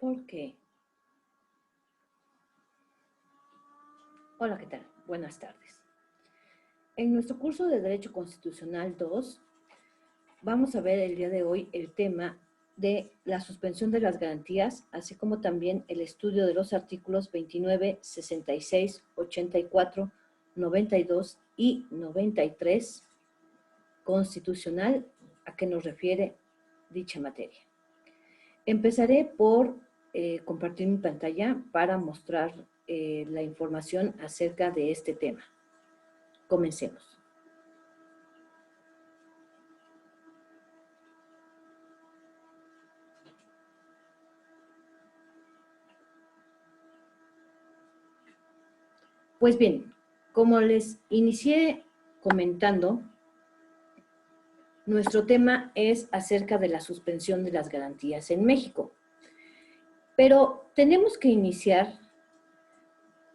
¿Por qué? Hola, ¿qué tal? Buenas tardes. En nuestro curso de Derecho Constitucional 2, vamos a ver el día de hoy el tema de la suspensión de las garantías, así como también el estudio de los artículos 29, 66, 84, 92 y 93 constitucional, a qué nos refiere dicha materia. Empezaré por compartir mi pantalla para mostrar la información acerca de este tema. Comencemos. Pues bien, como les inicié comentando, nuestro tema es acerca de la suspensión de las garantías en México. Pero tenemos que iniciar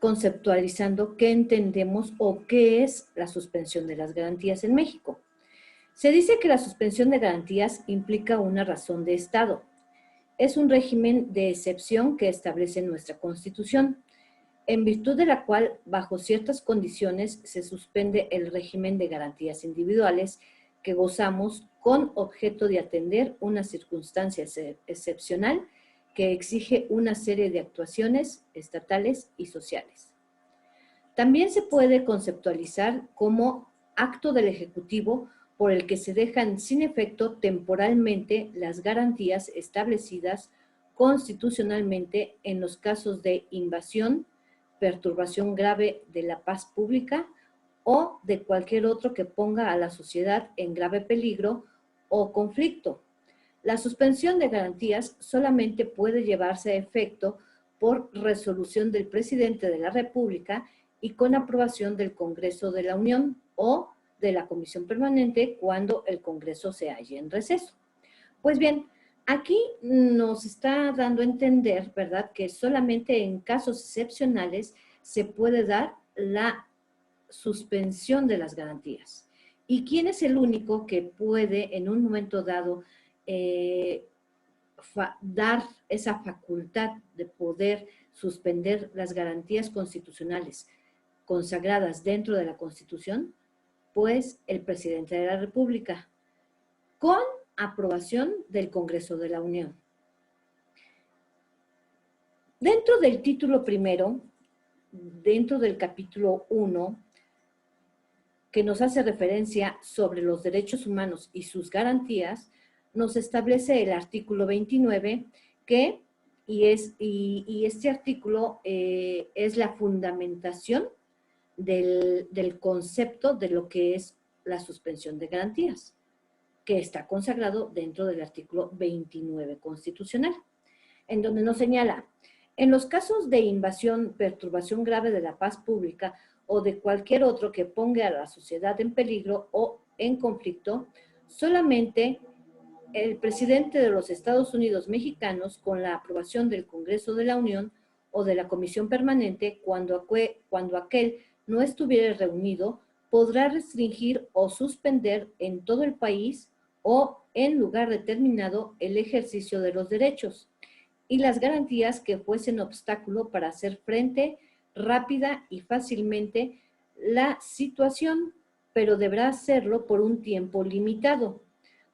conceptualizando qué entendemos o qué es la suspensión de las garantías en México. Se dice que la suspensión de garantías implica una razón de Estado. Es un régimen de excepción que establece nuestra Constitución, en virtud de la cual, bajo ciertas condiciones, se suspende el régimen de garantías individuales que gozamos con objeto de atender una circunstancia excepcional que exige una serie de actuaciones estatales y sociales. También se puede conceptualizar como acto del Ejecutivo por el que se dejan sin efecto temporalmente las garantías establecidas constitucionalmente en los casos de invasión, perturbación grave de la paz pública o de cualquier otro que ponga a la sociedad en grave peligro o conflicto. La suspensión de garantías solamente puede llevarse a efecto por resolución del presidente de la República y con aprobación del Congreso de la Unión o de la Comisión Permanente cuando el Congreso se halle en receso. Pues bien, aquí nos está dando a entender, ¿verdad?, que solamente en casos excepcionales se puede dar la suspensión de las garantías. ¿Y quién es el único que puede en un momento dado dar esa facultad de poder suspender las garantías constitucionales consagradas dentro de la Constitución? Pues el presidente de la República, con aprobación del Congreso de la Unión. Dentro del título primero, dentro del capítulo 1, que nos hace referencia sobre los derechos humanos y sus garantías, nos establece el artículo 29, que, y este artículo es la fundamentación del concepto de lo que es la suspensión de garantías, que está consagrado dentro del artículo 29 constitucional, en donde nos señala: en los casos de invasión, perturbación grave de la paz pública o de cualquier otro que ponga a la sociedad en peligro o en conflicto, solamente el presidente de los Estados Unidos mexicanos, con la aprobación del Congreso de la Unión o de la Comisión Permanente, cuando aquel no estuviera reunido, podrá restringir o suspender en todo el país o en lugar determinado el ejercicio de los derechos y las garantías que fuesen obstáculo para hacer frente rápida y fácilmente la situación, pero deberá hacerlo por un tiempo limitado,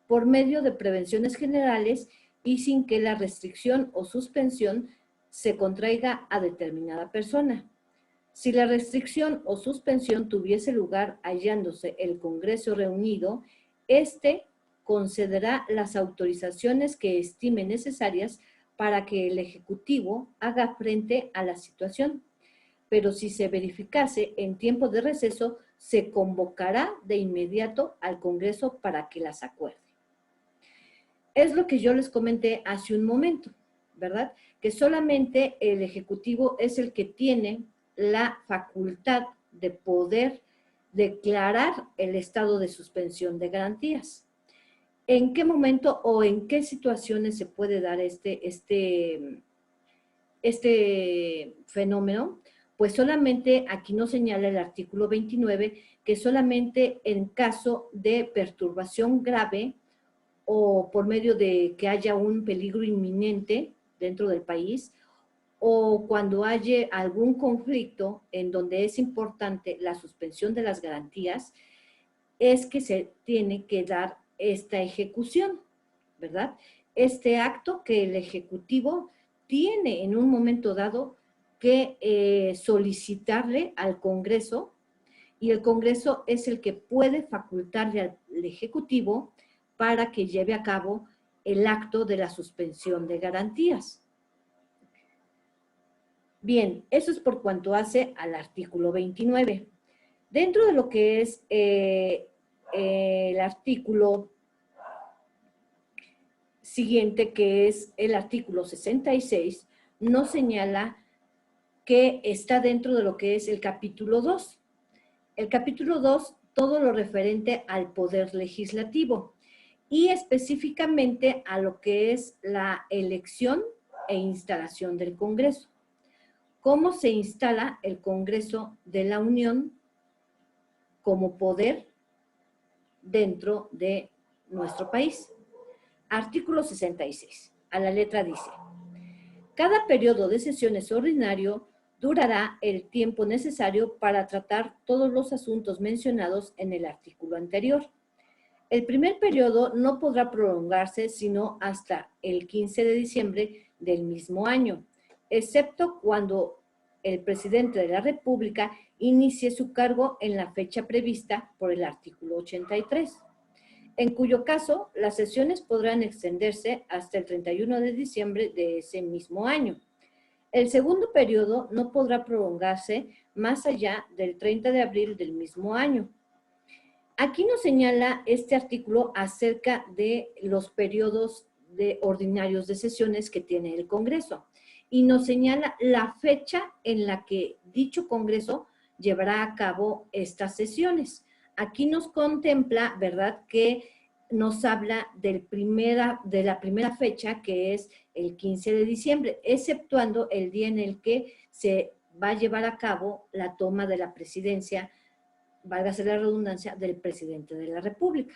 por medio de prevenciones generales y sin que la restricción o suspensión se contraiga a determinada persona. Si la restricción o suspensión tuviese lugar hallándose el Congreso reunido, éste concederá las autorizaciones que estime necesarias para que el Ejecutivo haga frente a la situación. Pero si se verificase en tiempo de receso, se convocará de inmediato al Congreso para que las acuerde. Es lo que yo les comenté hace un momento, ¿verdad? Que solamente el Ejecutivo es el que tiene la facultad de poder declarar el estado de suspensión de garantías. ¿En qué momento o en qué situaciones se puede dar este fenómeno? Pues solamente aquí nos señala el artículo 29 que solamente en caso de perturbación grave o por medio de que haya un peligro inminente dentro del país, o cuando haya algún conflicto en donde es importante la suspensión de las garantías, es que se tiene que dar esta ejecución, ¿verdad? Este acto que el Ejecutivo tiene en un momento dado que solicitarle al Congreso, y el Congreso es el que puede facultarle al Ejecutivo para que lleve a cabo el acto de la suspensión de garantías. Bien, eso es por cuanto hace al artículo 29. Dentro de lo que es el artículo siguiente, que es el artículo 66, nos señala que está dentro de lo que es el capítulo 2. El capítulo 2, todo lo referente al poder legislativo y específicamente a lo que es la elección e instalación del Congreso. ¿Cómo se instala el Congreso de la Unión como poder dentro de nuestro país? Artículo 66. A la letra dice: cada periodo de sesiones ordinario durará el tiempo necesario para tratar todos los asuntos mencionados en el artículo anterior. El primer periodo no podrá prolongarse sino hasta el 15 de diciembre del mismo año, excepto cuando el presidente de la República inicie su cargo en la fecha prevista por el artículo 83, en cuyo caso las sesiones podrán extenderse hasta el 31 de diciembre de ese mismo año. El segundo periodo no podrá prolongarse más allá del 30 de abril del mismo año. Aquí nos señala este artículo acerca de los periodos ordinarios de sesiones que tiene el Congreso y nos señala la fecha en la que dicho Congreso llevará a cabo estas sesiones. Aquí nos contempla, ¿verdad?, que nos habla de la primera fecha, que es el 15 de diciembre, exceptuando el día en el que se va a llevar a cabo la toma de la presidencia, válgase la redundancia, del presidente de la República.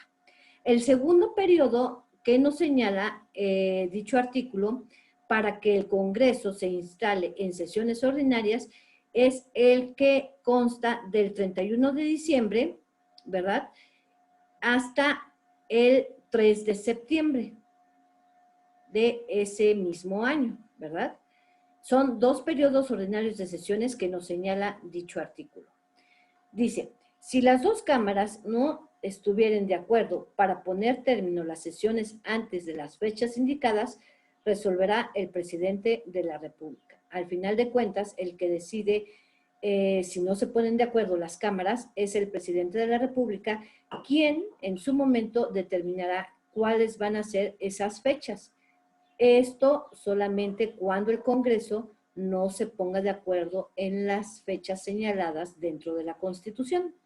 El segundo periodo que nos señala dicho artículo para que el Congreso se instale en sesiones ordinarias es el que consta del 31 de diciembre, ¿verdad?, hasta el 3 de septiembre de ese mismo año, ¿verdad? Son 2 periodos ordinarios de sesiones que nos señala dicho artículo. Dice: si las 2 cámaras no estuvieren de acuerdo para poner término a las sesiones antes de las fechas indicadas, resolverá el presidente de la República. Al final de cuentas, el que decide si no se ponen de acuerdo las cámaras es el presidente de la República, quien en su momento determinará cuáles van a ser esas fechas. Esto solamente cuando el Congreso no se ponga de acuerdo en las fechas señaladas dentro de la Constitución.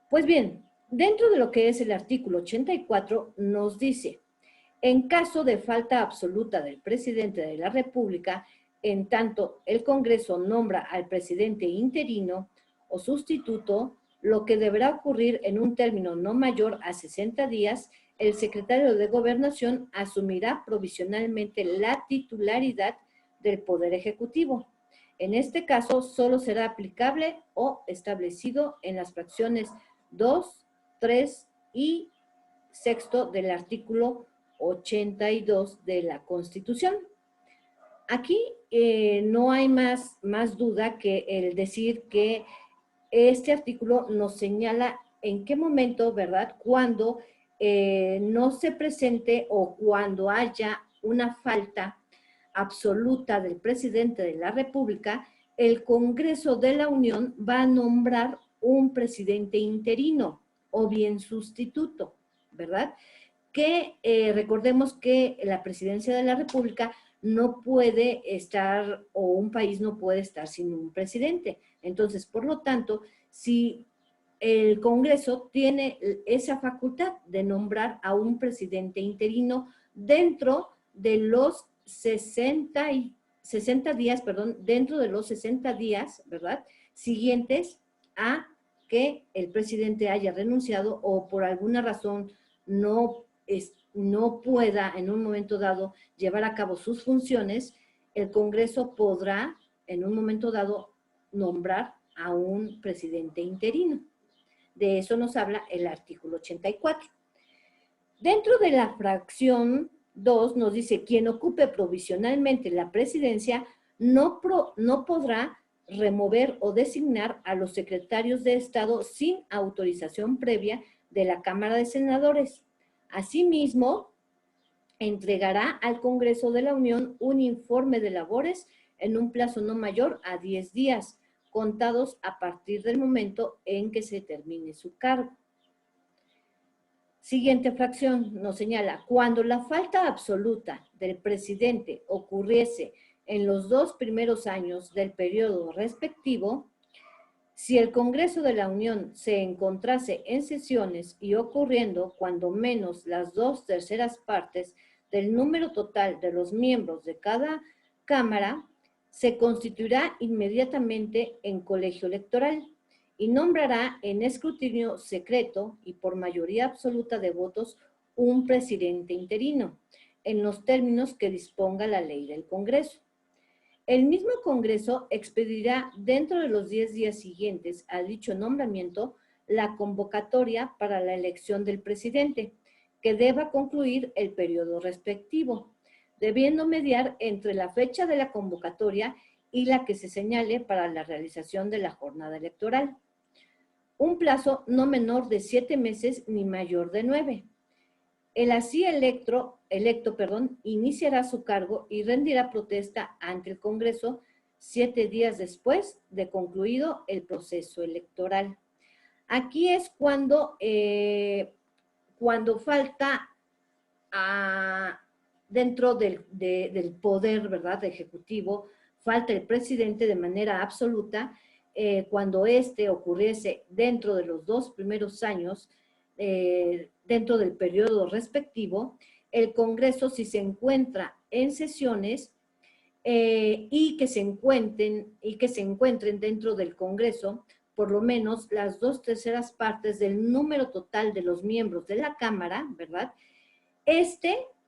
Pues bien, dentro de lo que es el artículo 84 nos dice: en caso de falta absoluta del presidente de la República, en tanto el Congreso nombra al presidente interino o sustituto, lo que deberá ocurrir en un término no mayor a 60 días, el secretario de Gobernación asumirá provisionalmente la titularidad del Poder Ejecutivo. En este caso, solo será aplicable o establecido en las fracciones 2, 3 y sexto del artículo 82 de la Constitución. Aquí no hay más duda que el decir que este artículo nos señala en qué momento, ¿verdad?, cuando no se presente o cuando haya una falta absoluta del presidente de la República, el Congreso de la Unión va a nombrar un presidente interino o bien sustituto, ¿verdad? Que recordemos que la presidencia de la República no puede estar, o un país no puede estar sin un presidente. Entonces, por lo tanto, si el Congreso tiene esa facultad de nombrar a un presidente interino dentro de los 60 días, dentro de los 60 días, ¿verdad?, siguientes a que el presidente haya renunciado o por alguna razón no no pueda en un momento dado llevar a cabo sus funciones, el Congreso podrá en un momento dado nombrar a un presidente interino. De eso nos habla el artículo 84. Dentro de la fracción 2 nos dice, quien ocupe provisionalmente la presidencia no podrá remover o designar a los secretarios de Estado sin autorización previa de la Cámara de Senadores. Asimismo, entregará al Congreso de la Unión un informe de labores en un plazo no mayor a 10 días, contados a partir del momento en que se termine su cargo. Siguiente fracción nos señala, cuando la falta absoluta del presidente ocurriese en los 2 primeros años del periodo respectivo, si el Congreso de la Unión se encontrase en sesiones y ocurriendo cuando menos las 2/3 partes del número total de los miembros de cada Cámara, se constituirá inmediatamente en colegio electoral y nombrará en escrutinio secreto y por mayoría absoluta de votos un presidente interino, en los términos que disponga la ley del Congreso. El mismo Congreso expedirá dentro de los 10 días siguientes a dicho nombramiento la convocatoria para la elección del presidente, que deba concluir el periodo respectivo, debiendo mediar entre la fecha de la convocatoria y la que se señale para la realización de la jornada electoral. Un plazo no menor de 7 meses ni mayor de 9. El así electo, iniciará su cargo y rendirá protesta ante el Congreso 7 días después de concluido el proceso electoral. Aquí es cuando falta dentro del poder, ¿verdad?, ejecutivo, falta el presidente de manera absoluta, cuando ocurriese dentro de los 2 primeros años, dentro del periodo respectivo, el Congreso, si se encuentra en sesiones y que se encuentren dentro del Congreso por lo menos las 2/3 partes del número total de los miembros de la Cámara, ¿verdad?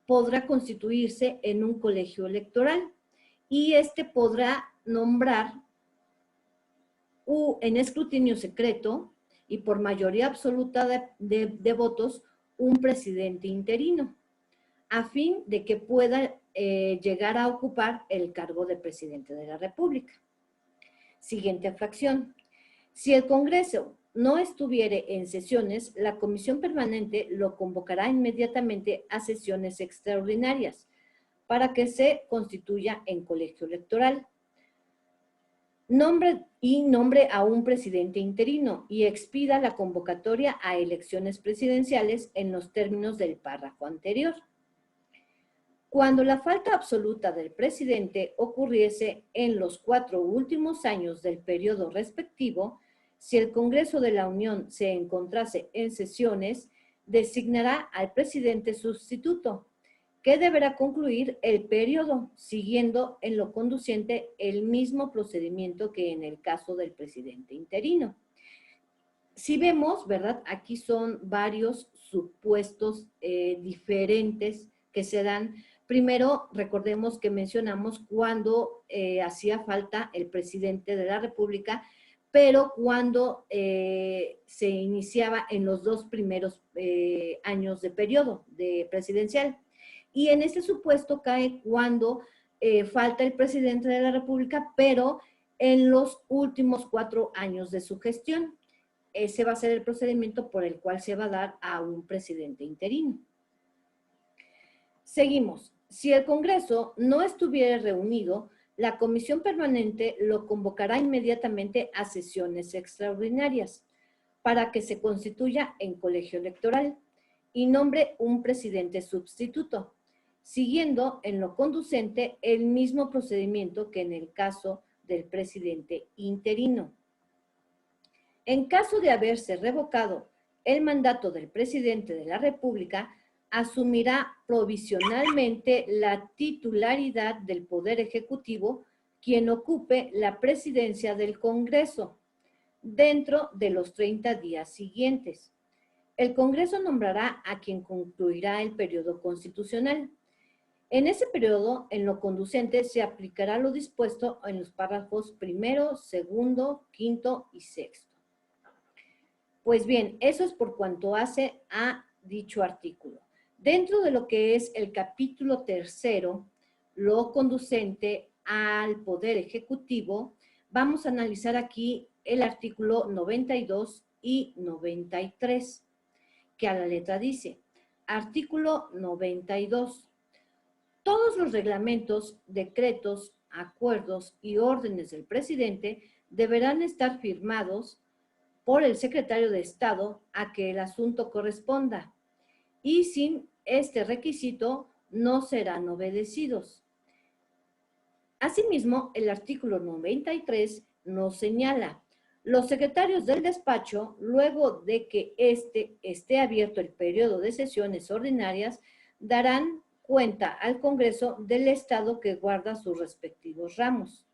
Podrá constituirse en un colegio electoral y podrá nombrar en escrutinio secreto y por mayoría absoluta de votos un presidente interino, a fin de que pueda llegar a ocupar el cargo de presidente de la República. Siguiente fracción. Si el Congreso no estuviere en sesiones, la Comisión Permanente lo convocará inmediatamente a sesiones extraordinarias para que se constituya en colegio electoral. Nombre a un presidente interino y expida la convocatoria a elecciones presidenciales en los términos del párrafo anterior. Cuando la falta absoluta del presidente ocurriese en los 4 últimos años del periodo respectivo, si el Congreso de la Unión se encontrase en sesiones, designará al presidente sustituto, que deberá concluir el periodo, siguiendo en lo conducente el mismo procedimiento que en el caso del presidente interino. Si vemos, ¿verdad? Aquí son varios supuestos diferentes que se dan. Primero, recordemos que mencionamos cuando hacía falta el presidente de la República, pero cuando se iniciaba en los 2 primeros años de periodo presidencial. Y en este supuesto cae cuando falta el presidente de la República, pero en los últimos 4 años de su gestión. Ese va a ser el procedimiento por el cual se va a dar a un presidente interino. Seguimos. Si el Congreso no estuviera reunido, la Comisión Permanente lo convocará inmediatamente a sesiones extraordinarias para que se constituya en colegio electoral y nombre un presidente sustituto, siguiendo en lo conducente el mismo procedimiento que en el caso del presidente interino. En caso de haberse revocado el mandato del presidente de la República, asumirá provisionalmente la titularidad del Poder Ejecutivo quien ocupe la presidencia del Congreso dentro de los 30 días siguientes. El Congreso nombrará a quien concluirá el periodo constitucional. En ese periodo, en lo conducente, se aplicará lo dispuesto en los párrafos primero, segundo, quinto y sexto. Pues bien, eso es por cuanto hace a dicho artículo. Dentro de lo que es el capítulo tercero, lo conducente al Poder Ejecutivo, vamos a analizar aquí el artículo 92 y 93, que a la letra dice, artículo 92. Todos los reglamentos, decretos, acuerdos y órdenes del presidente deberán estar firmados por el secretario de Estado a que el asunto corresponda y sin este requisito no serán obedecidos. Asimismo, el artículo 93 nos señala, los secretarios del despacho, luego de que esté abierto el periodo de sesiones ordinarias, darán cuenta al Congreso del estado que guarda sus respectivos ramos.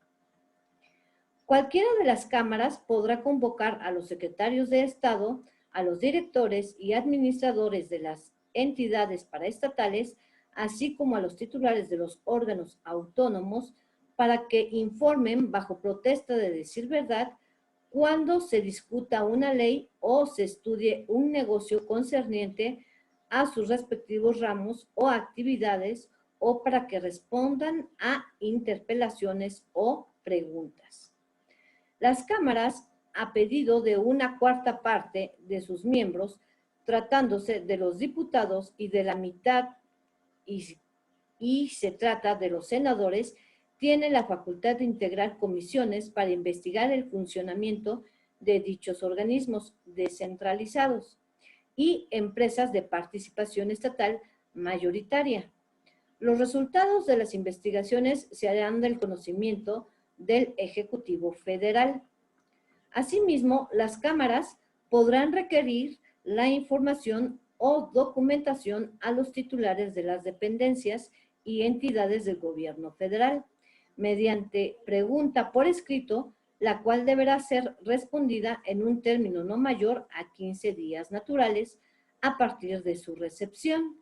Cualquiera de las cámaras podrá convocar a los secretarios de Estado, a los directores y administradores de las entidades paraestatales, así como a los titulares de los órganos autónomos, para que informen bajo protesta de decir verdad cuando se discuta una ley o se estudie un negocio concerniente a sus respectivos ramos o actividades o para que respondan a interpelaciones o preguntas. Las cámaras, a pedido de una cuarta parte de sus miembros, tratándose de los diputados y de la mitad, y se trata de los senadores, tienen la facultad de integrar comisiones para investigar el funcionamiento de dichos organismos descentralizados y empresas de participación estatal mayoritaria. Los resultados de las investigaciones se harán del conocimiento del Ejecutivo Federal. Asimismo, las cámaras podrán requerir la información o documentación a los titulares de las dependencias y entidades del gobierno federal, mediante pregunta por escrito, la cual deberá ser respondida en un término no mayor a 15 días naturales a partir de su recepción.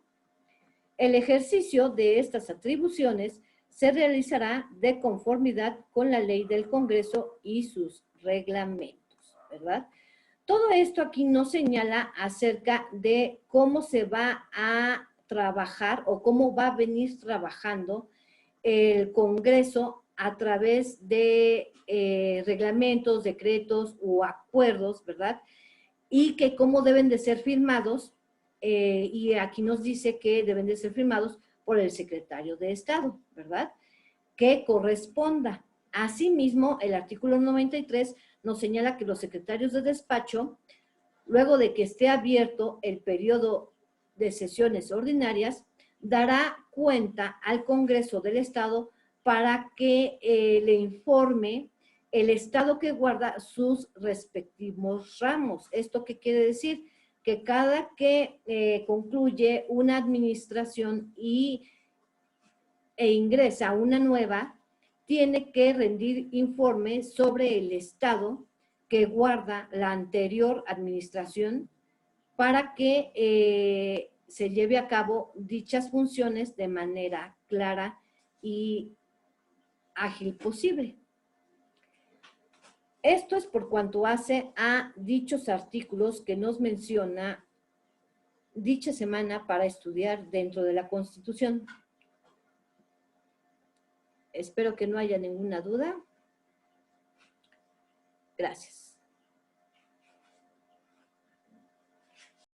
El ejercicio de estas atribuciones se realizará de conformidad con la ley del Congreso y sus reglamentos, ¿verdad? Todo esto aquí nos señala acerca de cómo se va a trabajar o cómo va a venir trabajando el Congreso a través de reglamentos, decretos o acuerdos, ¿verdad? Y que cómo deben de ser firmados, y aquí nos dice que deben de ser firmados por el secretario de Estado, ¿verdad? Que corresponda. Asimismo, el artículo 93 nos señala que los secretarios de despacho, luego de que esté abierto el periodo de sesiones ordinarias, dará cuenta al Congreso del Estado para que le informe el Estado que guarda sus respectivos ramos. ¿Esto qué quiere decir? Que cada que concluye una administración e ingresa una nueva, tiene que rendir informe sobre el estado que guarda la anterior administración para que se lleve a cabo dichas funciones de manera clara y ágil posible. Esto es por cuanto hace a dichos artículos que nos menciona dicha semana para estudiar dentro de la Constitución. Espero que no haya ninguna duda. Gracias.